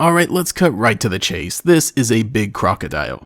Alright, let's cut right to the chase. This is a big crocodile.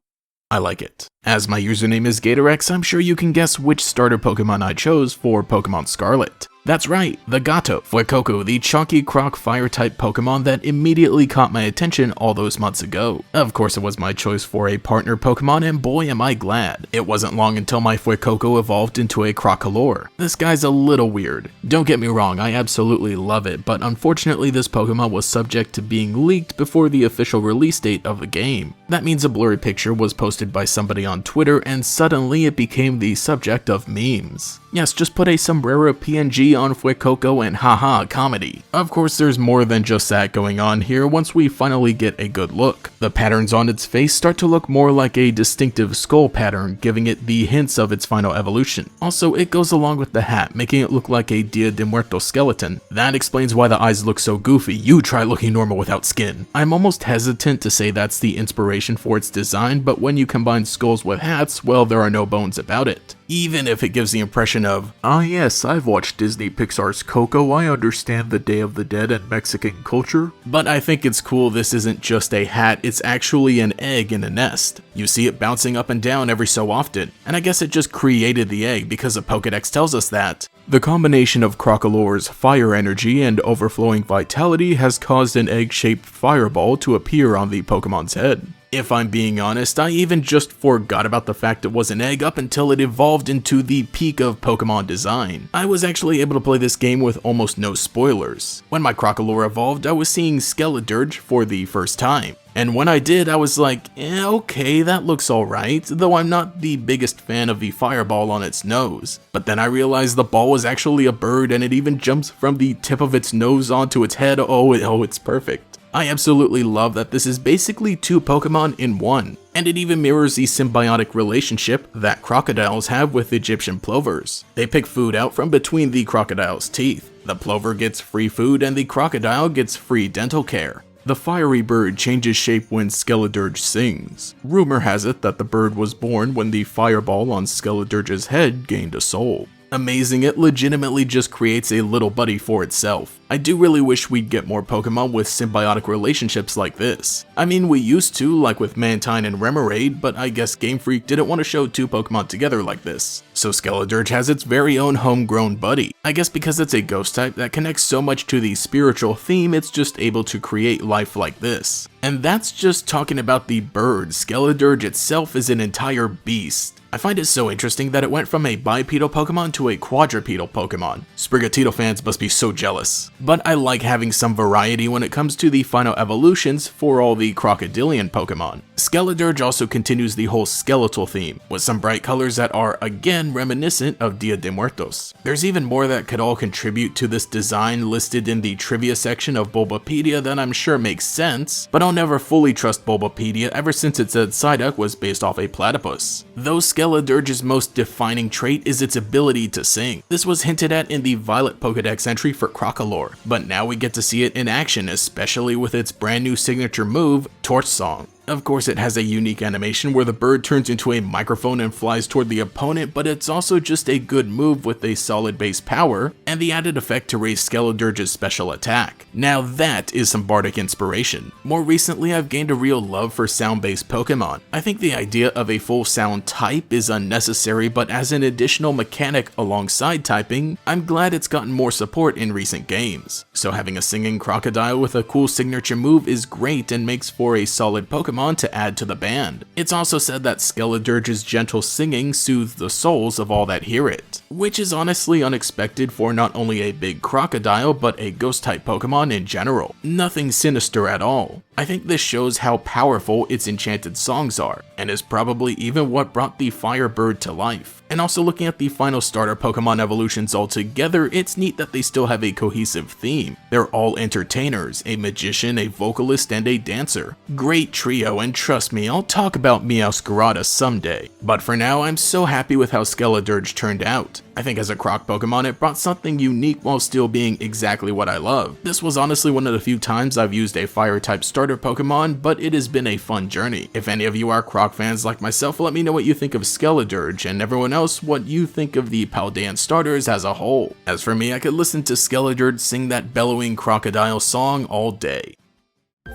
I like it. As my username is GatorEX, I'm sure you can guess which starter Pokemon I chose for Pokemon Scarlet. That's right, the Gato, Fuecoco, the chunky croc fire-type Pokemon that immediately caught my attention all those months ago. Of course it was my choice for a partner Pokemon, and boy am I glad. It wasn't long until my Fuecoco evolved into a Crocolor. This guy's a little weird. Don't get me wrong, I absolutely love it, but unfortunately this Pokemon was subject to being leaked before the official release date of the game. That means a blurry picture was posted by somebody on Twitter, and suddenly it became the subject of memes. Yes, just put a sombrero PNG on Fuecoco and haha comedy. Of course there's more than just that going on here once we finally get a good look. The patterns on its face start to look more like a distinctive skull pattern, giving it the hints of its final evolution. Also, it goes along with the hat, making it look like a Dia de Muertos skeleton. That explains why the eyes look so goofy. You try looking normal without skin. I'm almost hesitant to say that's the inspiration for its design, but when you combine skulls with hats, well, there are no bones about it. Even if it gives the impression of, ah yes, I've watched Disney Pixar's Coco, I understand the Day of the Dead and Mexican culture. But I think it's cool this isn't just a hat, it's actually an egg in a nest. You see it bouncing up and down every so often, and I guess it just created the egg because the Pokédex tells us that. The combination of Crocolor's fire energy and overflowing vitality has caused an egg-shaped fireball to appear on the Pokemon's head. If I'm being honest, I even just forgot about the fact it was an egg up until it evolved into the peak of Pokemon design. I was actually able to play this game with almost no spoilers. When my Crocolor evolved, I was seeing Skeledirge for the first time. And when I did, I was like, okay, that looks alright, though I'm not the biggest fan of the fireball on its nose. But then I realized the ball was actually a bird and it even jumps from the tip of its nose onto its head. Oh, it's perfect. I absolutely love that this is basically two Pokemon in one, and it even mirrors the symbiotic relationship that crocodiles have with Egyptian plovers. They pick food out from between the crocodile's teeth. The plover gets free food and the crocodile gets free dental care. The fiery bird changes shape when Skeledirge sings. Rumor has it that the bird was born when the fireball on Skeledirge's head gained a soul. Amazing, it legitimately just creates a little buddy for itself. I do really wish we'd get more Pokemon with symbiotic relationships like this. I mean, we used to, like with Mantine and Remoraid, but I guess Game Freak didn't want to show two Pokemon together like this. So Skeledirge has its very own homegrown buddy. I guess because it's a ghost type that connects so much to the spiritual theme, it's just able to create life like this. And that's just talking about the bird. Skeledirge itself is an entire beast. I find it so interesting that it went from a bipedal Pokemon to a quadrupedal Pokemon. Sprigatito fans must be so jealous. But I like having some variety when it comes to the final evolutions for all the crocodilian Pokemon. Skeledirge also continues the whole skeletal theme, with some bright colors that are again reminiscent of Dia de Muertos. There's even more that could all contribute to this design listed in the trivia section of Bulbapedia that I'm sure makes sense, but I'll never fully trust Bulbapedia ever since it said Psyduck was based off a platypus. Though Skeledirge's most defining trait is its ability to sing. This was hinted at in the Violet Pokédex entry for Crocolor, but now we get to see it in action, especially with its brand new signature move, Torch Song. Of course, it has a unique animation where the bird turns into a microphone and flies toward the opponent, but it's also just a good move with a solid base power, and the added effect to raise Skeledirge's special attack. Now that is some bardic inspiration. More recently, I've gained a real love for sound-based Pokemon. I think the idea of a full sound type is unnecessary, but as an additional mechanic alongside typing, I'm glad it's gotten more support in recent games. So having a singing crocodile with a cool signature move is great and makes for a solid Pokemon to add to the band. It's also said that Skeledirge's gentle singing soothes the souls of all that hear it, which is honestly unexpected for not only a big crocodile, but a ghost-type Pokemon in general. Nothing sinister at all. I think this shows how powerful its enchanted songs are, and is probably even what brought the Firebird to life. And also looking at the final starter Pokemon evolutions altogether, it's neat that they still have a cohesive theme. They're all entertainers, a magician, a vocalist, and a dancer. Great trio, and trust me, I'll talk about Meowscarada someday. But for now, I'm so happy with how Skeledirge turned out. I think as a croc Pokemon, it brought something unique while still being exactly what I love. This was honestly one of the few times I've used a fire-type starter Pokemon, but it has been a fun journey. If any of you are croc fans like myself, let me know what you think of Skeledirge, and everyone else what you think of the Paldean starters as a whole. As for me, I could listen to Skeledirge sing that bellowing crocodile song all day.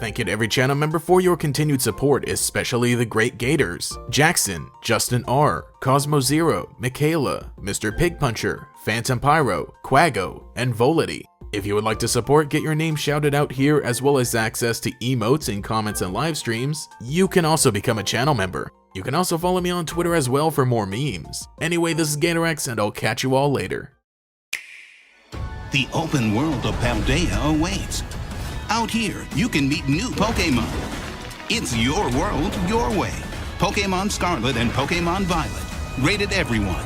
Thank you to every channel member for your continued support, especially the great Gators, Jackson, Justin R, Cosmo Zero, Michaela, Mr. Pig Puncher, Phantom Pyro, Quago, and Volity. If you would like to support, get your name shouted out here, as well as access to emotes and comments and live streams, you can also become a channel member. You can also follow me on Twitter as well for more memes. Anyway, this is GatorEX, and I'll catch you all later. The open world of Paldea awaits. Out here, you can meet new Pokémon. It's your world, your way. Pokémon Scarlet and Pokémon Violet. Rated everyone.